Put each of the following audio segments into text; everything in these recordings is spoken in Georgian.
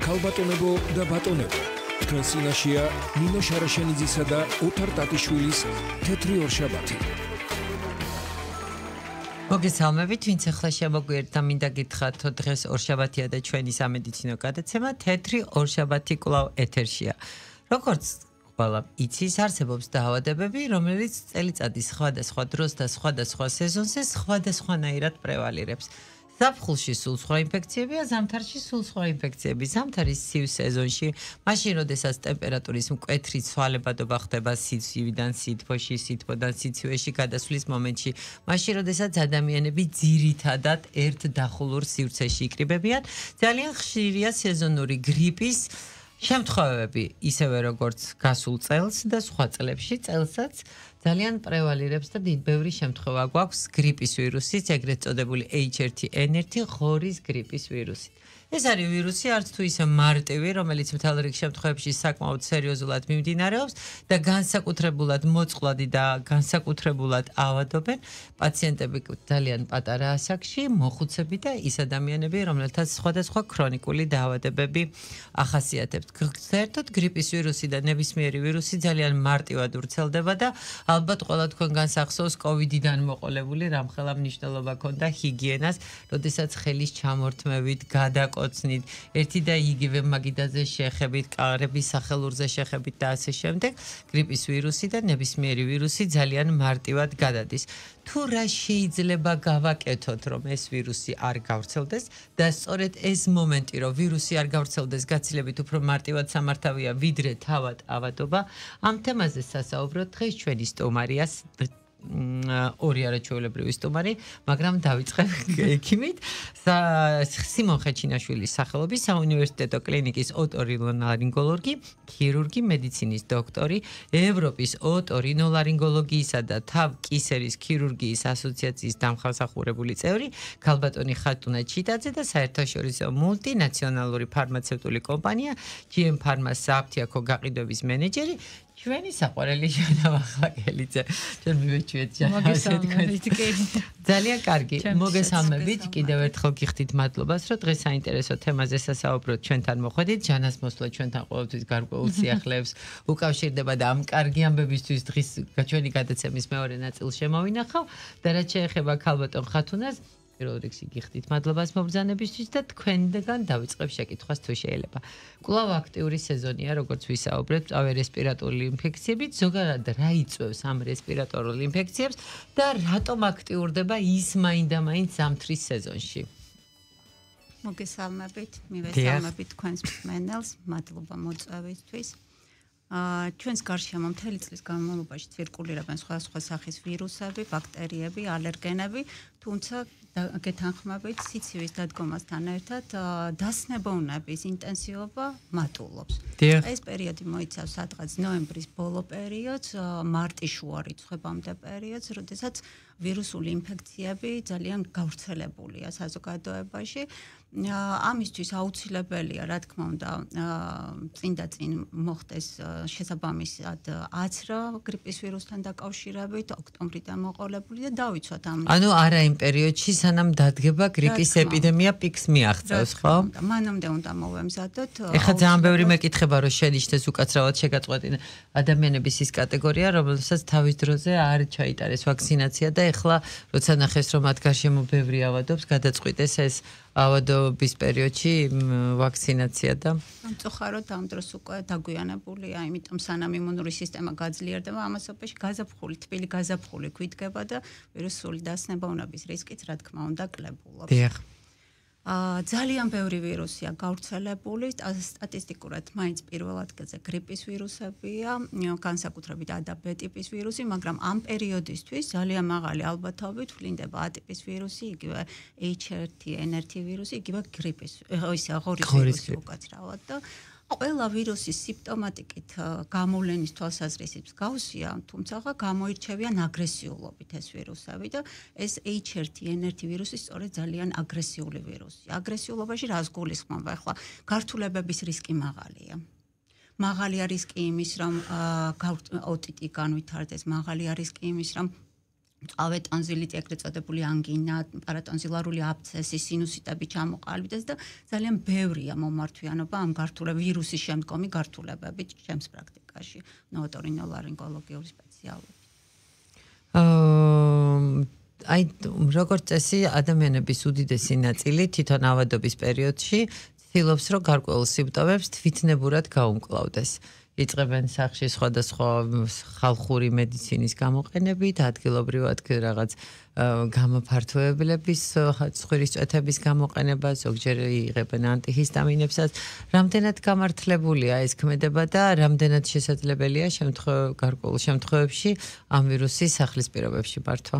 ქალბატონებო და ბატონებო, თქვენ წინაშეა ნინო შარაშენიძისა და ოთარ ტატიშვილის თეთრი ორშაბათი. მოგესალმებით, ვინც ახლა შემოგვიერთდა, მინდა გითხრათ, რომ დღეს ორშაბათია და ჩვენი სამედიცინო გადაცემა თეთრი ორშაბათი კვლავ ეთერშია. როგორც ყველა იცის, არსებობს დაავადებები, რომელიც წელიწადის სხვადასხვა დროს და სხვადასხვა სეზონზე სხვადასხვანაირად პრევალირებს. ზაფხულში სულ სხვა ინფექციებია, ზამთარში სულ სხვა ინფექციები. ზამთარის სივ სეზონში, მაშინ როდესაც ტემპერატურის მკვეთრი ცვალებადობა ხდება სიცივიდან სითბოში, სითბოდან სიცივეში გადასვლის მომენტში, მაშინ როდესაც ადამიანები ძირითადად ერთ დახულურ სივრცეში იკრიბებიან, ძალიან ხშირია სეზონური გრიპის შემთხვევები, ისევე როგორც გასულ წელს და სხვა წლებში, წელსაც ძალიან პრევალირებს და ბევრი შემთხვევა გვაქვს გრიპის ვირუსის, ეგრეთ წოდებული H1N1 ღორის გრიპის ვირუსი. ეს არის ვირუსი, არც თუ ისე მარტივი, რომელიც მთელ რიგ შემთხვევებში საკმაოდ სერიოზულად მიმდინარეობს და განსაკუთრებულად მოწყვლადი და განსაკუთრებულად ავადობენ პაციენტები ძალიან პატარა ასაკში, მოხუცები და ის ადამიანები, რომელთაც სხვადასხვა ქრონიკული დაავადებები ახასიათებთ. საერთოდ გრიპის ვირუსი და ნებისმიერი ვირუსი ძალიან მარტივად ვრცელდება და ალბათ ყველა თქვენგან ახსოვს COVID-დან მოყოლებული რამხელა მნიშვნელობა ჰქონდა ჰიგიენას, როდესაც ხელის ჩამორთმევით, გადაკოცნით, ერთი და იგივე მაგიდაზე შეხებით, კარების სახელურზე შეხებით და ასე შემდეგ, გრიპის ვირუსი და ნებისმიერი ვირუსი ძალიან მარტივად გადადის. თუ რა შეიძლება გავაკეთოთ, რომ ეს ვირუსი არ გავრცელდეს და სწორედ ეს მომენტი, რომ ვირუსი არ გავრცელდეს, გაცილებით უფრო მარტივად სამართავია, ვიდრე თავად ავადობა, ამ თემაზე სასაუბროთ დღეს ჩვენი სტუმარია ორი არაჩვეულებრივი სტუმარი, მაგრამ დავიწყებ ექიმით. სიმონ ხეჩინაშვილის სახელობის საუნივერსიტეტო კლინიკის ოტორინოლარინგოლოგი, ქირურგი, მედიცინის დოქტორი, ევროპის ოტორინოლარინგოლოგიისა და თავ-კისერის ქირურგიის ასოციაციის დამხმარებული წევრი, ქალბატონი ხატუნა ჩიტაძე და საერთაშორისო მულტინაციონალური ფარმაცევტული კომპანია GM Pharma-ს საფთიაქო გაყიდვების მენეჯერი, ჩვენი საყვარელი ჟანა ვახლაკელიძე. ჩვენ მივეჩვიეთ ძალიან კარგი. მოგესალმებით. კიდევ ერთხელ გიხდით მადლობას, რომ დღეს საინტერესო თემაზე სასაუბროთ ჩვენთან მოხვედით. ჟანას მოსვლა ჩვენთან ყოველთვის გარკვეულ სიახლეებს უკავშირდება და ამ კარგი ამბებისთვის დღის ჩვენი გადაცემის მეორე ნაწილს შემოვინახავ და რაც შეეხება ქალბატონ ხათუნას, პირველ რიგში გიხდით მადლობას მობრძანებისთვის და თქვენგან დავიწყებ შეკითხვას თუ შეიძლება. კვლავ აქტიური სეზონია, როგორც ვისაუბრეთ, წავე რესპირატორული ინფექციებით, ზოგადად რა იწვევს ამ რესპირატორულ ინფექციებს და რატომ აქტიურდება ის მაინდა-მაინც ზამთრის სეზონში? მოგესალმებით, მივესალმებით თქვენს მსმენელს, მადლობა მოწვევისთვის. ჩვენს გარშემო მთელი წლის განმავლობაში ცირკულირებენ სხვადასხვა სახის ვირუსები, ბაქტერიები, ალერგენები, თუმცა გეთანხმებით სიცივის დადგომასთან ერთად დასნებოვნების ინტენსივობა მატულობს. ეს პერიოდი მოიცავს სადღაც ნოემბრის ბოლო პერიოდს, მარტის შუა რიცხვებამდე პერიოდს, როდესაც ვირუსული ინფექციები ძალიან გავრცელებულია საზოგადოებაში. ამისთვის აუცილებელია, რა თქმა უნდა, წინ და წინ მოხდეს შესაბამისად აცრა გრიპის ვირუსთან დაკავშირებით, ოქტომბრიდან მოყოლებული და დავიცვათ ამ. ანუ არა იმ პერიოდში, სანამ დადგება გრიპის ეპიდემია პიკს მიაღწევს, ხო? მანამდე უნდა მოვემზადოთ. ეხლა ძალიან ბევრი მეკითხება, რომ შენიშნეს უკაცრავად შეგაწყვეტინა ადამიანების ის კატეგორია, რომელსაც თავის დროზე არ ჩაიტარეს ვაქცინაცია და ეხლა როცა ნახეს, რომ მათ გარშემო ბევრი ავადობს, გადაწყვიტეს ეს ავადობის პერიოდში ვაქცინაცია და სამწუხაროდ ამ დროს უკვე დაგვიანებულია, იმიტომ სანამ იმუნური სისტემა გაძლიერდება, ამასობაში გაზაფხული, თბილი გაზაფხული გვიდგება და ვირუსული დასნებოვნების რისკიც რა თქმა უნდა კლებულობს. დიახ. ძალიან ბევრი ვირუსია გავრცელებული, სტატისტიკურად მაინც პირველ ადგილზე გრიპის ვირუსებია, განსაკუთრებით A და B ტიპის ვირუსი, მაგრამ ამ პერიოდისთვის ძალიან მაღალი ალბათობით ვლინდება A ტიპის ვირუსი, იგივე H1N1 ვირუსი, იგივე გრიპის, ღორის ვირუსი უკაცრავად და ყველა ვირუსის სიმპტომატიკით გამოვლენის თვალსაზრისით მსგავსია, თუმცა გამოირჩევიან აგრესიულობით ეს ვირუსები და ეს H1N1 ვირუსი სწორედ ძალიან აგრესიული ვირუსია. აგრესიულობაში რას გულისხმობა? ახლა გართულებების რისკი მაღალია. მაღალია რისკი იმის, რომ ოტიტი განვითარდეს, მაღალია რისკი იმის, რომ მწვავე ტონზილიტი, ეგრეთ წოდებული ანგინა, პარატონზილარული აბცესი, სინუსიტები ჩამოყალიბდეს და ძალიან ბევრია მომართვიანობა ამ ვირუსის შემდგომი გართულებებით ჩემს პრაქტიკაში, ოტორინოლარინგოლოგიური სპეციალობით. აი, როგორც წესი, ადამიანების უდიდესი ნაწილი თვითონ ავადობის პერიოდში ცდილობს, რომ გარკვეულ სიმპტომებს თვითნებურად გაუმკლავდეს. იწყებენ სახში სხვადასხვა ხალხური მედიცინის გამოყენებით, ადგილობრივად რაღაც გამოფართოებლების, ცხვირის წვეთების გამოყენება, ზოგჯერ იღებენ ანტიჰისტამინებსაც. რამდენად გამართლებულია ეს ქმედება და რამდენად შესაძლებელია გარკვეულ შემთხვევებში ამ ვირუსის სახლის პირობებში მართვა?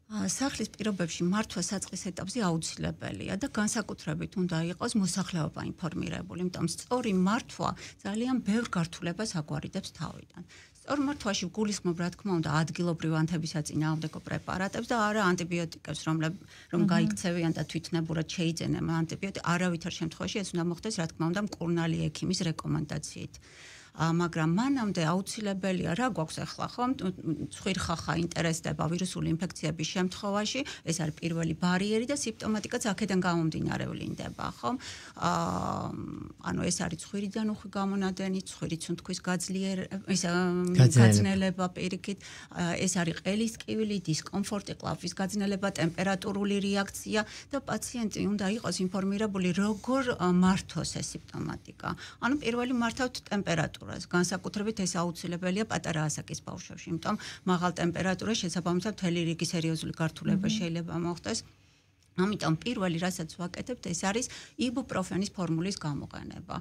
სახლის პირობებში მართვა საწყის ეტაპზე აუცილებელია და განსაკუთრებით უნდა იყოს მოსახლეობა ინფორმირებული, იმიტომ სწორი მართვა ძალიან ბევრ გართულებას აგვარიდებს თავიდან. სწორ მართვაში გულისხმობ, რა თქმა უნდა, ადგილობრივ ანთებისაწინააღმდეგო პრეპარატებს და არა ანტიბიოტიკებს, რომ გაიქცევიან და თვითნებურად შეიძენენ ანტიბიოტიკი. არავითარ შემთხვევაში ეს უნდა მოხდეს, რა თქმა უნდა, მკურნალი ექიმის რეკომენდაციით. მაგრამ მანამდე აუცილებელია რა გვაქვს ახლა ხომ ცხვირხახა ინტერესდება ვირუსული ინფექციების შემთხვევაში ეს არის პირველი ბარიერი და სიმპტომატიკაც აქედან გამომდინარე ვლინდება ხომ ანუ ეს არის ცხვირიდან უხვი გამონადენი ცხვირის სუნთქვის გაძნელება პირიქით ეს არის ყელის ტკივილი დისკომფორტი ყლავის გაძნელება ტემპერატურული რეაქცია და პაციენტი უნდა იყოს ინფორმირებული როგორ მართოს ეს სიმპტომატიკა ანუ პირველი მართავთ ტემპერატურას განსაკუთრებით ეს აუცილებელია პატარა ასაკის ბავშვებში, იმიტომ მაღალ ტემპერატურას შესაბამისად მთელი რიგი სერიოზული გართულება შეიძლება მოხდეს. ამიტომ პირველი რასაც ვაკეთებთ ეს არის იბუპროფენის ფორმულის გამოყენება.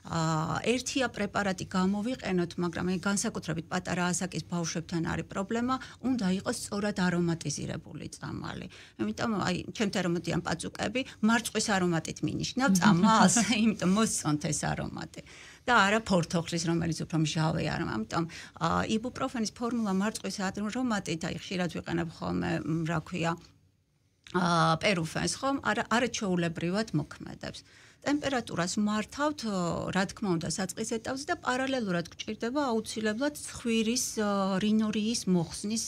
ერთია პრეპარატი გამოვიყენოთ, მაგრამ აი განსაკუთრებით პატარა ასაკის ბავშვებთან არის პრობლემა, უნდა იყოს სწორად არომატიზირებული წამალი. ამიტომ აი ჩემთან რომოდიან პაწუკები, მარწყვის არომატით მინიშნავ წამალს, იმიტომ მოსწონთ ეს არომატი. და არა ფორთოხლის, რომელიც უფრო მჟავე არის. ამიტომ იბუპროფენის ფორმულა მარწყვის არომატით, აი ხშირად ვიყენებ ხოლმე, რა ქვია, პერუფენს ხომ, არა ჩვეულებრივად მოქმედებს. ტემპერატურას მართავთ, რა თქმა უნდა, საწყის ეტაპზე და პარალელურად გჭირდება აუცილებლად ცხვირის რინორიის მოხსნის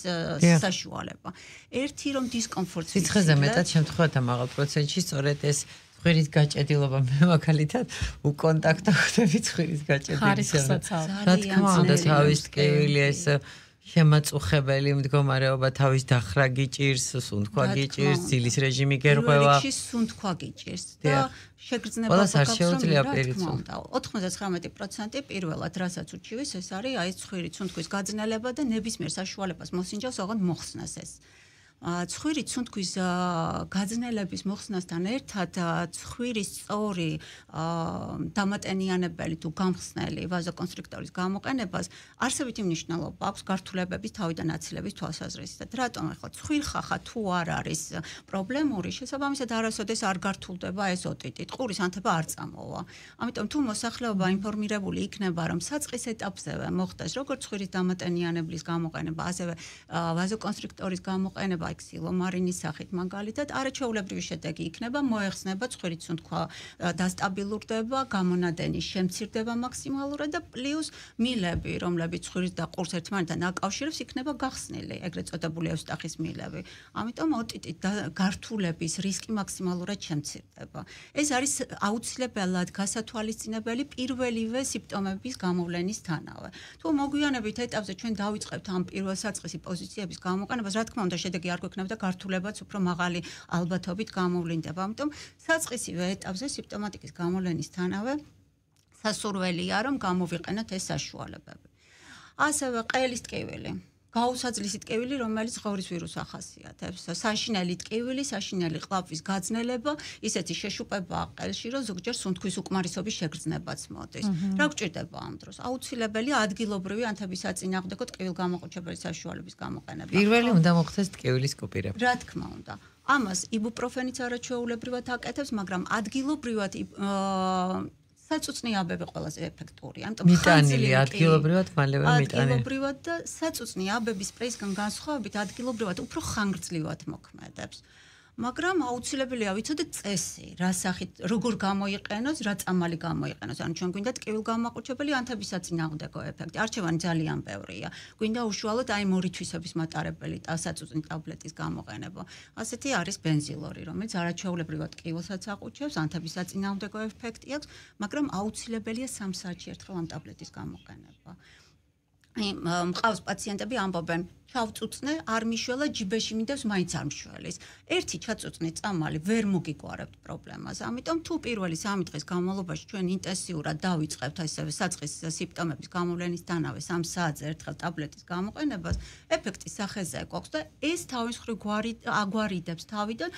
საშუალება. ერთი რომ დისკომფორტს სიცხეზე მეტად შემთხვევათა მაღალ პროცენტში სწორედ ეს ცხვირის გაჭედილობა მე მაგალითად უკონტაქტო ხდები ცხვირის გაჭედილობასთან. რა თქმა უნდა, თავის ტკივილი ეს შემაწუხებელი მდგომარეობა თავის დახრა გიჭირს, სუნთქვა გიჭირს, ძილის რეჟიმი გერღვევა. რიგში სუნთქვა გიჭირს და შეგრძნება გაგაცნობს. 99% პირველად რასაც უჩივის, ეს არის აი ცხვირის სუნთქვის გაძნელება და ნებისმიერ საშუალებას მოსინჯავს ოღონდ მოხსნას ეს. ცხვირის სუნთქვის გაძნელების მოხსნასთან ერთად ცხვირის სწორი დამატენიანებელი თუ გამხსნელი ვაზოკონსტრიქტორის გამოყენებას არსებითი მნიშვნელობა აქვს გართულებების თავიდან აცილების თვალსაზრისით. რატომ ახლა ცხვირხახა თუ არ არის პრობლემური, შესაბამისად არასოდეს არ გართულდება ეს ოტიტით, ყურის ანთება არ წამოვა. ამიტომ თუ მოსახლეობა ინფორმირებული იქნება, რომ საწყის ეტაპზევე მოხდეს როგორც ცხვირის დამატენიანებლის გამოყენება, ასევე ვაზოკონსტრიქტორის გამოყენება ქსილომარინის სახით მაგალითად არაჩვეულებრივი შედეგი იქნება, მოეხსნება ცხვირის სუნთქვა დასტაბილურდება, გამონადენი შემცირდება მაქსიმალურად და პლუს მილები, რომლებიც ცხვირის და ყურს ერთმანეთთან აკავშირებს, იქნება გახსნილი, ეგრეთ წოდებული ევსტახის მილები. ამიტომ ოტიტით გართულების რისკი მაქსიმალურად შემცირდება. ეს არის აუცილებლად გასათვალისწინებელი პირველივე სიმპტომების გამოვლენისთანავე. თუ მოგვიანებით ეტაპზე ჩვენ დავიწყებთ ამ პირველ საწყისი პოზიციების გამოყენებას, რა თქმა უნდა, შედეგი არ გვექნება და გართულებაც უფრო მაღალი ალბათობით გამოვლინდება. ამიტომ საწყისივე ეტაპზე სიმპტომატიკის გამოვლენისთანავე სასურველია, რომ გამოვიყენოთ ეს საშუალებები. ასევე ყელის ტკივილი. გაუსაძლისი ტკივილი, რომელიც ღორის ვირუსს ახასიათებს. საშინელი ტკივილი, საშინელი ყლავის გაძნელება, ისეთი შეშუპება ყელში, რომ ზოგჯერ სუნთქვის უკმარისობის შეგრძნებაც მოდის. რა გვჭირდება ამ დროს? აუცილებელია ადგილობრივი ანთებისაწინააღმდეგო ტკივილგამოყუჩებელი საშუალების გამოყენება. პირველი უნდა მოხდეს ტკივილის კუპირება. რა თქმა უნდა. ამას იბუპროფენიც არაჩვეულებრივად აკეთებს, მაგრამ ადგილობრივად საწუწნიაბები ყველაზე ეფექტურია. ამიტომ მიტანილი ადგილობრივად მალევე მიტანილი. ადგილობრივად და საწუწნიაბების სპრეისგან განსხვავებით ადგილობრივად უფრო ხანგრძლივად მოქმედებს. მაგრამ აუცილებელია ვიცოდეთ წესი, რა სახით, როგორ გამოიყენოს, რა წამალი გამოიყენოს. ანუ ჩვენ გვინდა ტკივილგამაყუჩებელი ანთებისაწინააღმდეგო ეფექტი. არჩევანი ძალიან ბევრია. გვინდა უშუალოდ აი მორი თვისების მატარებელი საწუწნი ტაბლეტის გამოყენება. ასეთი არის ბენზილორი, რომელიც არაჩვეულებრივად ტკივილსაც აყუჩებს, ანთებისაწინააღმდეგო ეფექტი აქვს, მაგრამ აუცილებელია 3 საათში ერთხელ ამ ტაბლეტის გამოყენება. მყავს პაციენტები ამბობენ ჩავწუწნე არ მიშველა ჯიბეში მინდებს მაინც არ მშველის ერთი ჩაწუწნე წამალი ვერ მოგიგვარებთ პრობლემას ამიტომ თუ პირველი 3 დღის განმავლობაში ჩვენ ინტენსიურად დავიწყებთ ასევე საწყის სიმპტომების გამოვლენისთანავე 3 საათზე ერთხელ ტაბლეტის გამოყენებას ეფექტი სახეზე გვაქვს და ეს თავის მხრივ აგვარიდებს თავიდან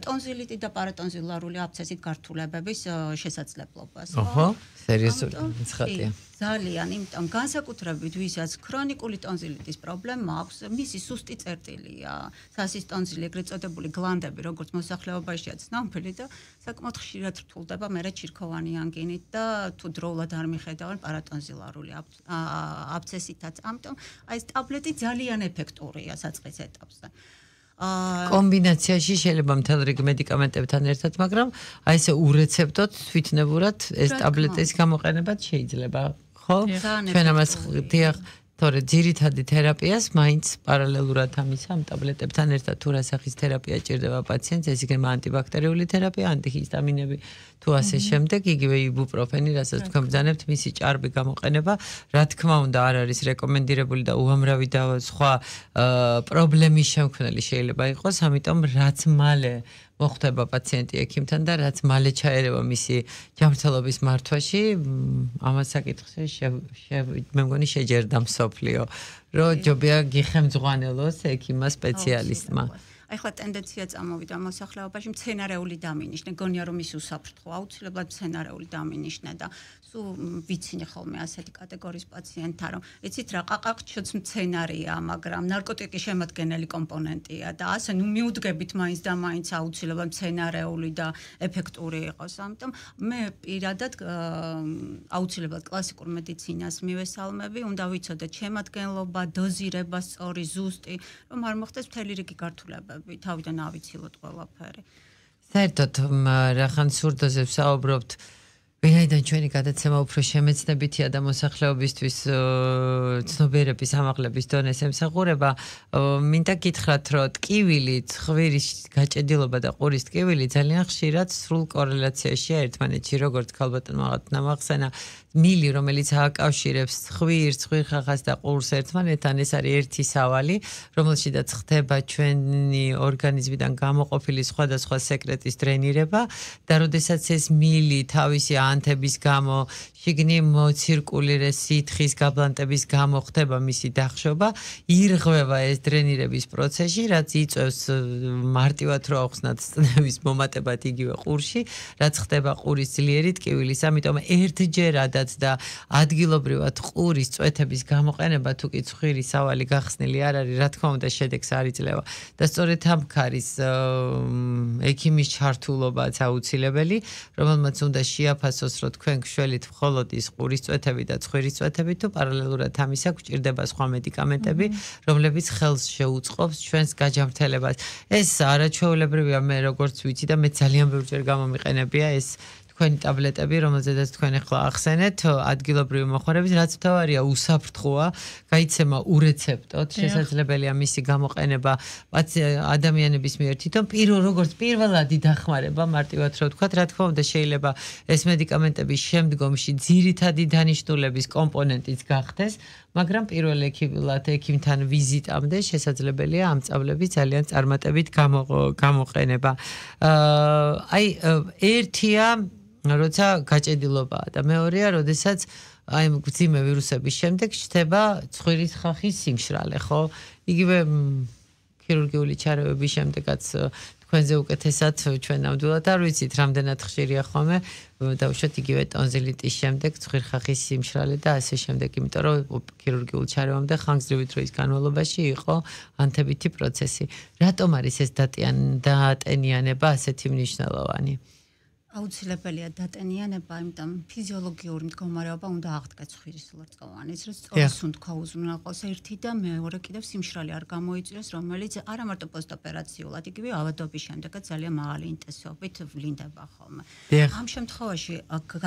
ტონზილიტი და პარატონზილარული აბსცესით გართულებების შესაძლებლობას ოჰო სერიოზული ცხადია ძალიან, იმიტომ განსაკუთრებით ვისაც ქრონიკული ტონზილიტის პრობლემა აქვს, მისი სუსტი წერტილია, სასის ტონზილი, ეგრეთ წოდებული გლანდები, როგორც მოსახლეობაშია ცნობილი და საკმაოდ ხშირად რთულდება მერე ჩირქოვანი ანგინით და თუ დროულად არ მიხედავენ პარატონზილარული აბსცესითაც. ამიტომ აი ეს ტაბლეტი ძალიან ეფექტურია საწყის ეტაპზე. კომბინაციაში შეიძლება მთელ რიგ მედიკამენტებთან ერთად, მაგრამ აი ესე ურეცეპტოდ თვითნებურად ეს ტაბლეტის გამოყენებაც შეიძლება, ხო? ჩვენ ამას დიახ, თორე ძირითადი თერაპიას მაინც პარალელურად ამისა ამ ტაბლეტებთან ერთად თუ რა სახის თერაპია ჭირდება პაციენტს, ეს იქნება ანტიბაქტერიული თერაპია, ანტიჰისტამინები თუ ასე შემდეგ, იგივე იბუპროფენი, რასაც თქვენ ბრძანებთ, მისი ჭარბი გამოყენება, რა თქმა უნდა, არ არის რეკომენდირებული და უამრავი და სხვა პრობლემის შემქმნელი შეიძლება იყოს, ამიტომ რაც მალე მოხდება პაციენტი ექიმთან და რაც მალე ჩაერევა მისი ჯანმრთელობის მართვაში, ამას საკითხზე მე მგონი შეჯერდა მსოფლიო, რომ ჯობია გიხემძღვანელოს ექიმა სპეციალისტმა. აი ხლა ტენდენცია წამოვიდა მოსახლეობაში მცენარეული დამინიშნე, გონია რომ ის უსაფრთხო, აუცილებლად მცენარეული დამინიშნე და სულ ვიცინე ხოლმე ასეთი კატეგორიის პაციენტთა, რომ იცით რა, ყაყაყჩოც მცენარეა, მაგრამ ნარკოტიკის შემადგენელი კომპონენტია და ასე ნუ მიუდგებით მაინც და მაინც აუცილებლად მცენარეული და ეფექტური იყოს. ამიტომ მე პირადად აუცილებლად კლასიკურ მედიცინას მივესალმები, უნდა ვიცოდეთ შემადგენლობა, დოზირება სწორი, ზუსტი, რომ არ მოხდეს მთელი რიგი გართულება. თავიდან ავიცილოთ ყველაფერი. საერთოდ რახან სურდოზებს საუბრობთ, ვინაიდან ჩვენი გადაცემა უფრო შემეცნებითია და მოსახლეობისთვის ცნობიერების ამაღლების დონეს ემსახურება, მინდა გითხრათ, რომ ტკივილი, ცხვირის გაჭედილობა და ყურის ტკივილი ძალიან ხშირად სრულ კორელაციაშია ერთმანეთში, როგორც ქალბატონმა ახსენა, მილი, რომელიც აკავშირებს ცხვირხახას და ყურს ერთმანეთთან, ეს არის ერთი სავალი, რომელშიც ხდება ჩვენი ორგანიზმიდან გამოყოფილი სხვადასხვა სეკრეტის დრენირება და როდესაც ეს მილი თავისი ანთების გამო, შიგნით მოცირკულირეს სითხის გაბლანტების გამო ხდება მისი დახშობა, ირღვევა ეს დრენირების პროცესი, რაც იწვევს მარტივად რო ახსნათ წნევის მომატებად იგივე ყურში, რაც ხდება ყურის ძლიერი ტკივილის, ამიტომ ერთჯერადაც და ადგილობრივად ყურის წვეთების გამოყენება თუ კი ცხვირის სავალი გახსნილი არ არის, რა თქმა უნდა შედეგს არ იძლევა და სწორედ ამ ქარის ექიმის ჩართულობაც აუცილებელი, რომელმაც უნდა შეაფასოს, რომ თქვენ გშველით მხოლოდ ის ყურის წვეთები და ცხვირის წვეთები თუ პარალელურად ამისა გვჭირდება სხვა მედიკამენტები, რომლებიც ხელს შეუწყობს ჩვენს გაჯანმრთელებას. ეს არაჩვეულებრივია, მე როგორც ვიცი და მე ძალიან ბევრჯერ გამომიყენებია ეს თქვენი ტაბლეტები, რომელზედაც თქვენ ახლა ახსენეთ, ადგილობრივი მოხმარების, რაც მთავარია უსაფრთხოა, გაიცემა ურეცეპტოდ, შესაძლებელია მისი გამოყენება ადამიანების მიერ თვითონ როგორც პირველადი დახმარება, მარტივად რო ვთქვათ, რა თქმა უნდა შეიძლება ეს მედიკამენტები შემდგომში ძირითადი დანიშნულების კომპონენტიც გახდეს, მაგრამ პირველ ექიმთან ვიზიტამდე შესაძლებელია ამ სწავლების ძალიან წარმატებით გამოყენება. აი ერთია როცა გაჭედილობაა და მეორეა, როდესაც აი მძიმე ვირუსების შემდეგ ჩნდება ცხვირის ხახის სიმშრალე, ხო? იგივე ქირურგიული ჩარევების შემდეგაც თქვენზე უკეთესად ჩვენ ნამდვილად არ ვიცით, რამდენად ხშირია ხოლმე დავუშვათ იგივე ტონზილიტის შემდეგ ცხვირხახის სიმშრალე და ასე შემდეგ, იმიტომ რომ ქირურგიულ ჩარევამდე ხანგრძლივი დროის განმავლობაში იყო ანთებითი პროცესი. რატომ არის ეს დატენიანება ასეთი მნიშვნელოვანი? აუცილებელია დატენიანება, იმიტომ ფიზიოლოგიური მდგომარეობა უნდა აღდგეს ხვირის ლორწოვანის, რომ სწორად უნდა უზრუნველყოს ერთი და მეორე კიდევ სიმშრალე არ გამოიწვიოს, რომელიც არა მარტო პოსტოპერაციულად, იგივე ავადობის შემდეგაც ძალიან მაღალი ინტენსივობით ვლინდება ხოლმე. ამ შემთხვევაში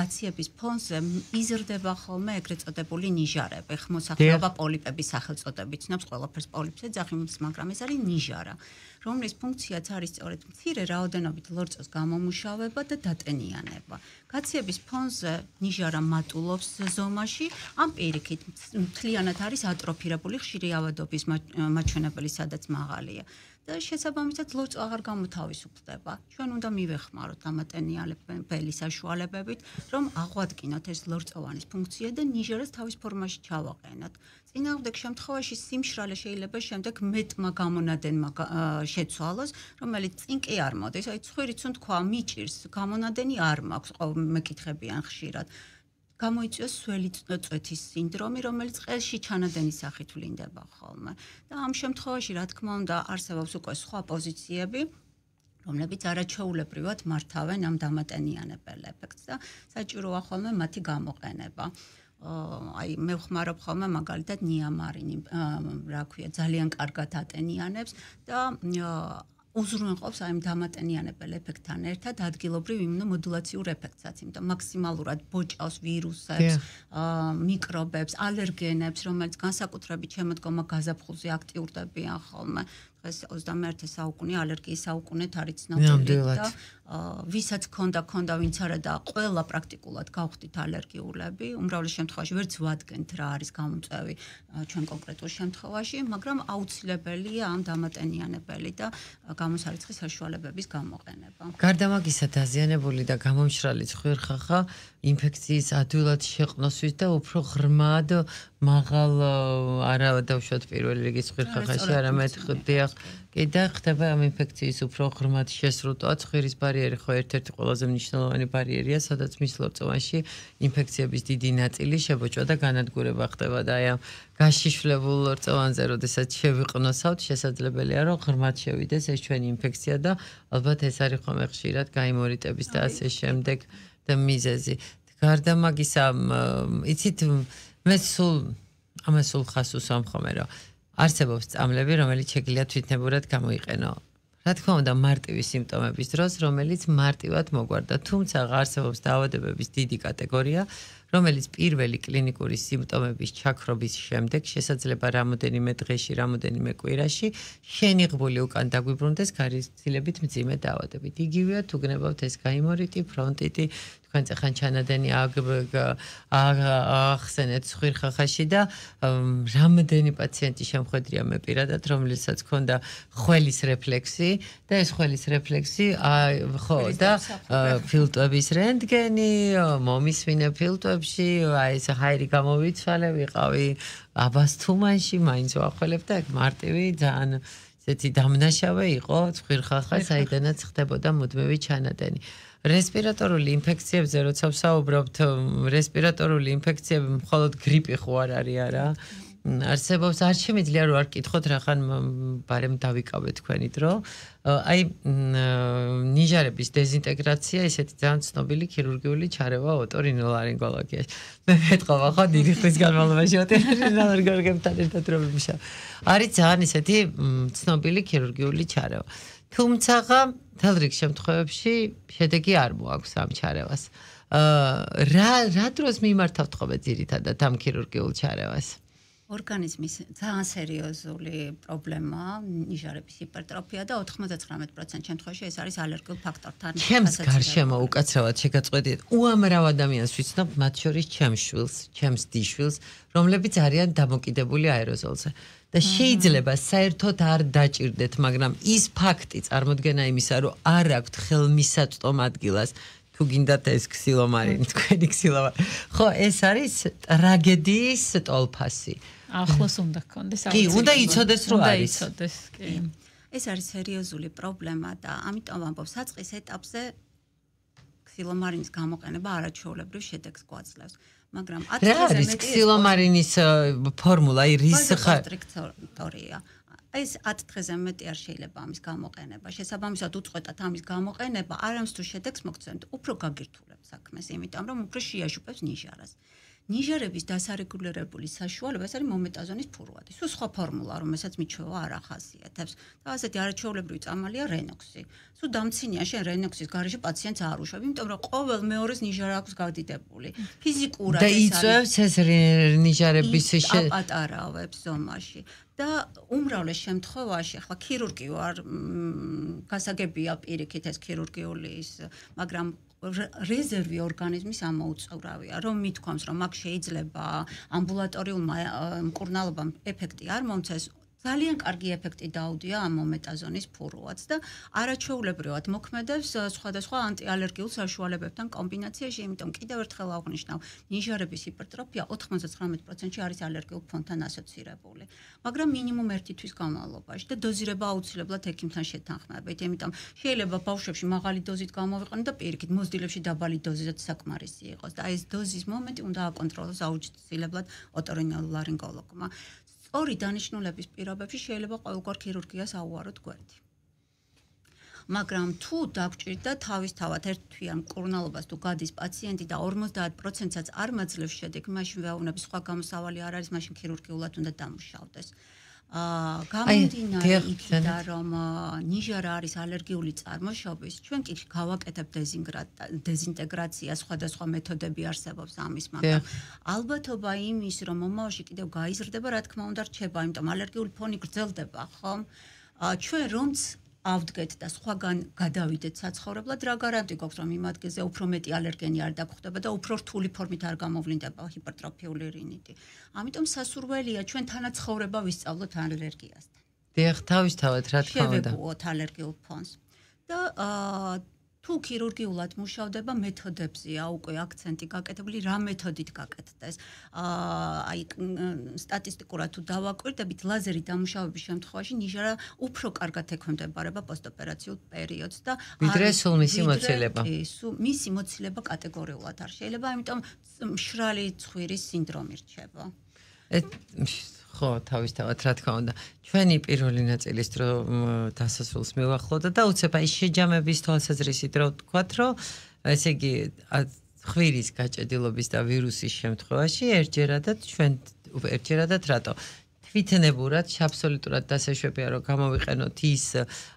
გაციების ფონზე იზრდება ხოლმე ეგრეთ წოდებული ნიჟარები, ხმოსახლეობა პოლიპების სახელწოდებით, ცნობს ყველაფერს პოლიპს ეძახის, მაგრამ ეს არის ნიჟარა. რომლის ფუნქციაც არის სწორედ მცირე რაოდენობით ლორწოს გამომუშავება და დატენიანება. გაციების ფონზე ნიჟარა მატულობს ზომაში, ამ პირიქით მთლიანად არის ატროფირებული ხშირი ავადობის მაჩვენებელი, სადაც მაღალია. და შესაბამისად ლორწო აღარ გამოთავისუფლდება. ჩვენ უნდა მივეხმაროთ დამატენიანებელი საშუალებებით, რომ აღვადგინოთ ეს ლორწოვანის ფუნქცია და ნიჟარას თავის ფორმაში ჩავაყენოთ. წინააღმდეგ შემთხვევაში სიმშრალე შეიძლება შემდეგ მეტმა გამონადენმა შეცვალოს, რომელიც წინ კი არ მოდის. აი ცხვირიც თქვა მიჭირს, გამონადენი არ მაქვს, მეკითხებიან ხშირად. გამოიწვიოს სველი წვეთის სინდრომი, რომელიც ყელში ჩანადენის სახით ვლინდება ხოლმე. და ამ შემთხვევაში, რა თქმა უნდა, არსებობს უკვე სხვა პოზიციები, რომლებიც არაჩვეულებრივად მართავენ ამ დამატენიანებელ ეფექტს და საჭიროა ხოლმე მათი გამოყენება. აი მე ვხმარობ ხოლმე მაგალითად ნიამარინი, რა ქვია, ძალიან კარგად ატენიანებს და უზრუნველყოფს აი დამატენიანებელ ეფექტთან ერთად ადგილობრივ იმუნომოდულაციურ ეფექტსაც, იმიტომ მაქსიმალურად ბოჭავს ვირუსებს, მიკრობებს, ალერგენებს, რომელიც განსაკუთრებით შემოდგომა გაზაფხულზე აქტიურდებიან ხოლმე. დღეს 21 საუკუნე ალერგიის საუკუნეთ არის ცნობილი და ვისაც ქონდა ვინც არა და ყველა პრაქტიკულად გავხდით ალერგიულები, უმრავლეს შემთხვევაში ვერც ვადგენთ რა არის გამომწვევი ჩვენ კონკრეტულ შემთხვევაში, მაგრამ აუცილებელია ამ დამატენიანებელი და გამოსარიცხი საშუალებების გამოყენება. გარდა მაგისა დაზიანებული და გამომშრალი ცხვირხახა ინფექციის ადვილად შეყნოსვის და უფრო ღრმად მაღალ არა დავუშვათ პირველი რიგის ცხვირხახაში, არამედ კიდე ხდება ამ ინფექციის უფრო ღრმად შესრულტვა. ცხვირის ბარიერი ხო ერთ-ერთი ყველაზე მნიშვნელოვანი ბარიერია, სადაც მის ლორწოვანში ინფექციების დიდი ნაწილი შებოჭვა და განადგურება ხდება და აი ამ გაშიშვლებულ ლორწოვანზე, როდესაც შევიყნოსავთ, შესაძლებელია რომ ღრმად შევიდეს ეს ჩვენი ინფექცია და ალბათ ეს არის ხოლმე ხშირად გაიმორიტების და ასე შემდეგ და მიზეზი. გარდა მაგისა, იცით მე სულ ხას უსვამ ხოლმე რომ არსებობს წამლები, რომელიც შეგიძლია თვითნებურად გამოიყენო. რა თქმა უნდა, მარტივი სიმპტომების დროს, რომელიც მარტივად მოგვარდა, თუმცა არსებობს დაავადებების დიდი კატეგორია, რომელიც პირველი კლინიკური სიმპტომების ჩაქრობის შემდეგ შესაძლება რამოდენიმე დღეში, რამოდენიმე კვირაში შენიღბული უკან დაგვიბრუნდეს გარიცილებით მძიმე დაავადებით. იგივეა თუ გნებავთ ეს გაიმორიტი, ფრონტიტი, თქვენ წახან ჩანადენი ახსენეთ ცხვირხახაში და რამდენი პაციენტი შემხვედრია მე პირადად, რომელსაც ჰქონდა ხველის რეფლექსი და ეს ხველის რეფლექსი ხო და ფილტვების რენტგენი, მომისმინე ფილტვებში, აი ეს ჰაერი გამოვიცვალე, ვიყავი აბასთუმანში, მაინც ვახველებ და მარტივი ძალიან ესეთი დამნაშავე იყო ცხვირხახა, საიდანაც ხდებოდა მუდმივი ჩანადენი. რესპირატორული ინფექციებზე როცა ვსაუბრობთ, რესპირატორული ინფექციები მხოლოდ გრიპი ხო არ არის არა? არსებობს, არ შემიძლია რომ არ კითხოთ რახან ბარემ დავიკავე თქვენი დრო. აი ნიჟარების დეზინტეგრაცია ისეთი ძალიან ცნობილი ქირურგიული ჩარევა ოტორინოლარინგოლოგიაში. მე მეტყობა ხო დიდი ხნის განმავლობაში ოტორინოლარინგოლოგებთან ერთად რომ ვიმუშავე. არის ძალიან ისეთი ცნობილი ქირურგიული ჩარევა. თუმცა მთელ რიგ შემთხვევებში შედეგი არ მოაქვს ამ ჩარევას. რა დროს მიმართავთ ხოლმე ძირითადად ამ ქირურგიულ ჩარევას? ორგანიზმის ძალიან სერიოზული პრობლემაა ნიჟარების ჰიპერტროფია და 99% შემთხვევაში ეს არის ალერგიულ ფაქტორთან. ჩემს გარშემო უკაცრავად შეგაწყვეტიეთ უამრავ ადამიანს ვიცნობ, მათ შორის ჩემს შვილს, ჩემს დიშვილს, რომლებიც არიან დამოკიდებული აეროზოლზე. და შეიძლება საერთოდ არ დაჭირდეთ, მაგრამ ის ფაქტი წარმოდგენა იმისა, რომ არ აქვთ ხელმისაწვდომ ადგილას, თუ გინდათ ეს ქსილომარინი, თქვენი ქსილომარი. ხო, ეს არის ტრაგედიის ტოლფასი. ახლოს უნდა გქონდეს. კი, უნდა იცოდეს რომ არის. ეს არის სერიოზული პრობლემა და ამიტომ ამბობ საწყის ეტაპზე ქსილომარინის გამოყენება არაჩვეულებრივ შედეგს გვაძლევს. მაგრამ 10 რა არის ქსილომარინის ფორმულა? აი რის ხარტრიქტორია. ეს 10 დღეზე მეტი არ შეიძლება ამის გამოყენება. შესაბამისად უწყვეტად ამის გამოყენება არამს თუ შედეგს მოგცემთ, უფრო გაგირთულებს საქმეს, იმიტომ რომ უფრო შეაშუპებს ნიჟარას. ნიჟარების დასარეგულირებული საშუალება ეს არის მომეტაზონის ფურვადი. სულ სხვა ფორმულა, რომელსაც მიჩვევა არ ახასიათებს. და ასეთი არაჩვეულებრივი წამალია რენოქსი. სულ დამცინია შენ რენოქსის გარეშე პაციენტს არ უშვებ, იმიტომ რომ ყოველ მეორის ნიჟარა აქვს გადიდებული. ფიზიკურად და იწევს ეს ნიჟარების აპატარავებს ზომაში. და უმრავლეს შემთხვევაში ახლა ქირურგი ვარ, გასაგებია პირიქით ეს ქირურგიული ის, მაგრამ რეზერვი ორგანიზმის ამოუწურავია, რომ მithქვამს, რომ აქ შეიძლება ამბულატორიულმა მკურნალობამ ეფექტი არ მომცეს, ძალიან კარგი ეფექტი დაუდია ამ მომეტაზონის ფურვაც და არაჩვეულებრივად მოქმედებს სხვადასხვა ანტიალერგიულ საშუალებებთან კომბინაციაში, იმიტომ კიდევ ერთხელ აღვნიშნავ, ნიჟარების ჰიპერტროფია 99%-ში არის ალერგიულ ფონთან ასოცირებული. მაგრამ მინიმუმ 1 თვის განმავლობაში და დოზირება აუცილებლად ექიმთან შეთანხმებით, იმიტომ შეიძლება ბავშვებში მაღალი დოზით გამოვიყენო და პირიქით მოზრდილებში დაბალი დოზით საკმარისი იყოს და ეს დოზის მომენტი უნდა აკონტროლოს აუცილებლად ოტორინოლარინგოლოგმა. ორი დანიშნულების პირობებში შეიძლება ყოველგვარ ქირურგიას აუაროთ გვერდი. მაგრამ თუ დაგჭირდა თავისთავად ერთ თვიან მკურნალობას თუ გადის პაციენტი და 50%-საც არ მაძლევს შედეგი, მაშინ ვეუბნები სხვა გამოსავალი არ არის, მაშინ ქირურგიულად უნდა დამუშავდეს. გამომდინარე იქიდან რომ ნიჟარა არის ალერგიული წარმოშობის, ჩვენ კი გავაკეთებთ დეზინტეგრაცია, სხვადასხვა მეთოდები არსებობს ამის, მაგრამ ალბათობა იმის, რომ მომავალში კიდევ გაიზრდება, რა თქმა უნდა რჩება, იმიტომ ალერგიული ფონი გრძელდება, ხომ? ჩვენ რომც ავდგეთ და სხვაგან გადავიდეთ საცხოვრებლად, რა გარანტი გვაქვს, რომ იმ ადგილზე უფრო მეტი ალერგენი არ დაგხვდება და უფრო რთული ფორმით არ გამოვლინდება ჰიპერტროფიული რინიტი. ამიტომ სასურველია ჩვენ თანაცხოვრება ვისწავლოთ ალერგიასთან. დიახ, თავისთავად რა თქმა უნდა. შევეგუოთ ალერგიულ ფონს. და თუ ქირურგიულად მუშავდება მეთოდებზეა უკვე აქცენტი გაკეთებული, რა მეთოდით გაკეთდეს. აი სტატისტიკურად თუ დავაკვირდებით, ლაზერი დამუშავების შემთხვევაში ნიჟარა უფრო კარგად ექვემდებარება პოსტოპერაციულ პერიოდს და ვიდრე სულ მისი მოცილება. მისი მოცილება კატეგორიულად არ შეიძლება, ამიტომ მშრალი ცხვირის სინდრომი რჩება. ხო, თავისთავად რა თქმა უნდა. ჩვენი პირველი ნაწილის დრო დასასრულს მივახლოვდა და უცებ აი შეჯამების თვალსაზრისით რო ვთქვათ, რომ ესე იგი ხვირის გაჭედილობის და ვირუსის შემთხვევაში ერთჯერადად რატო თვითნებურად აბსოლუტურად დასაშვებია რომ გამოვიყენოთ ის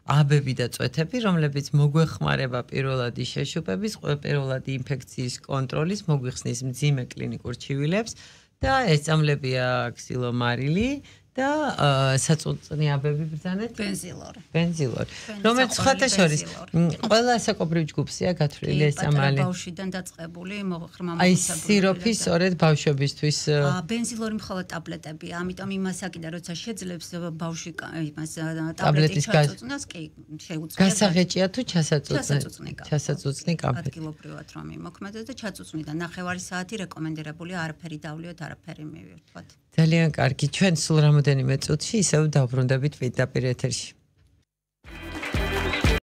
აბები და წვეთები, რომლებიც მოგვეხმარება პირველად ის შეშუპების, პირველად ინფექციის კონტროლის, მოგვიხსნის მძიმე კლინიკურ ჩივილებს და ესწამლებია ქსილომარილი და საწუნწნი აბები ბრძანეთ ბენზილორი. რომელიც სხვათა შორის ყველა საკობრივ ჯგუფია გათვლილი ესწამალი. ბავშვიდან დაწყებული მოხრმა აი სიროფი სწორედ ბავშვებისთვის ბენზილორი მხოლოდ ტაბლეტებია, ამიტომ იმას აკიდა როცა შეძლებს ბავშვი იმას ტაბლეტის გაწუწნას კი შეუძლია. გასაღეჭია თუ ჩასაწუწნი კამფეტი. ადგილობრივად რომ იმოქმედოს და ჩაწუწნიდან 9 საათი რეკომენდირებულია, არაფერი დავლიოთ, არაფერი მივირთვათ. ძალიან კარგი. ჩვენ სულ რამოდენიმე წუთში ისევ დავბრუნდებით პირდაპირ ეთერში.